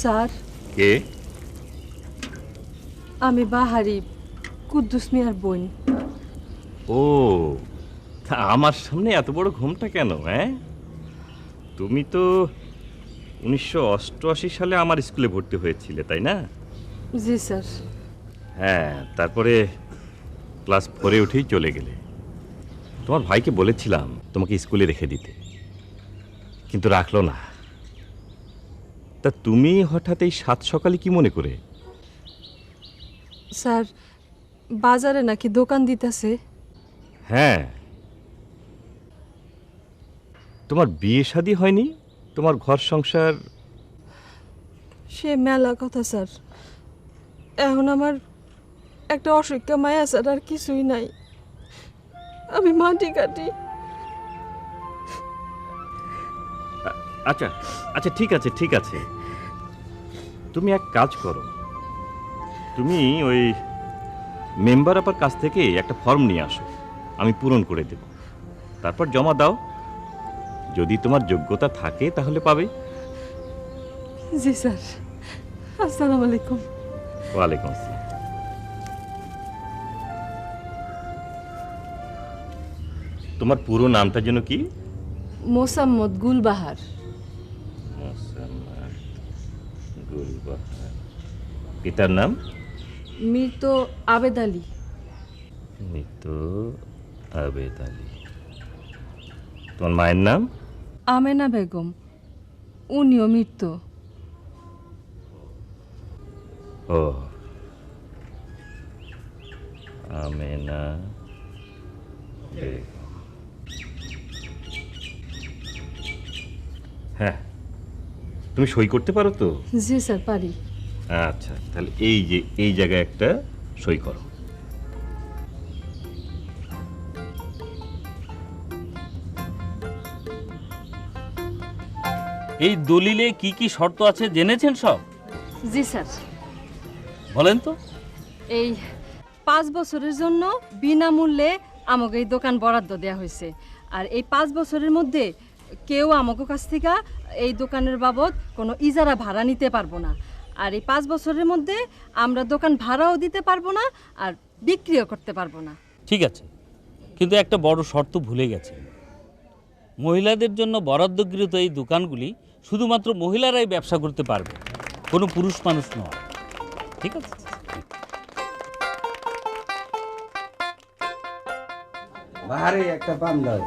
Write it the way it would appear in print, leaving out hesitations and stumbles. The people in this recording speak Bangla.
স্যার, কে? আমি বাহারি, কুদ্দুস মিয়ার বোন। ও, তা আমার সামনে এত বড় ঘুমটা কেন? তুমি তো 1988 সালে আমার স্কুলে ভর্তি হয়েছিলে, তাই না? জি স্যার। হ্যাঁ, তারপরে ক্লাস 4-এ উঠেই চলে গেলে। তোমার ভাইকে বলেছিলাম তোমাকে স্কুলে রেখে দিতে, কিন্তু রাখলো না। তা তুমি হঠাৎ এই সাত সকালে কি মনে করে? স্যার, বাজারে নাকি দোকান দিতেছে। হ্যাঁ, তোমার বিয়ে শাদী হয়নি? তোমার ঘর সংসার? সে মেলা কথা স্যার। এখন আমার একটা অসুখ্য মায়া স্যার, আর কিছুই নাই। আমি মাটি কাটি। আচ্ছা আচ্ছা, ঠিক আছে ঠিক আছে, তুমি এক কাজ করো, তুমি ওই মেম্বার আপার কাছ থেকে একটা ফর্ম নিয়ে আসো, আমি পূরণ করে দেব, তারপর জমা দাও। যদি তোমার যোগ্যতা থাকে তাহলে পাবে। জি স্যার। আসসালামু আলাইকুম। ওয়ালাইকুম আসসালাম। তোমার পুরো নামটা যেন কি? মোসাম্মদ গুলবাহার। মোসাম্মদ গুলবাহার। পিতার নাম? মৃত আবেদ আলী। মৃত আবেদ আলী। তোমার মায়ের নাম? আমেনা বেগম, উনিও মৃত। ও, আমেনা বেগম। হ্যাঁ, তুমি সই করতে পারো তো? জি স্যার, পারি। আচ্ছা, তাহলে এই যে এই জায়গায় একটা সই করো। এই দলিলে কি কি শর্ত আছে জেনেছেন সব? জি স্যার। বলেন তো। এই 5 বছরের জন্য বিনামূল্যে আমাকে এই দোকান বরাদ্দ দেওয়া হয়েছে। আর এই 5 বছরের মধ্যে কেউ আমাকে কাছ থেকে এই দোকানের বাবদ কোনো ইজারা ভাড়া নিতে পারবো না। আর এই 5 বছরের মধ্যে আমরা দোকান ভাড়াও দিতে পারবো না, আর বিক্রিও করতে পারবো না। ঠিক আছে, কিন্তু একটা বড় শর্ত ভুলে গেছে। মহিলাদের জন্য বরাদ্দকৃত এই দোকানগুলি শুধুমাত্র মহিলারাই ব্যবসা করতে পারবে, কোনো পুরুষ মানুষ নয়। ঠিক আছে? বাহারে একটা পান দাও।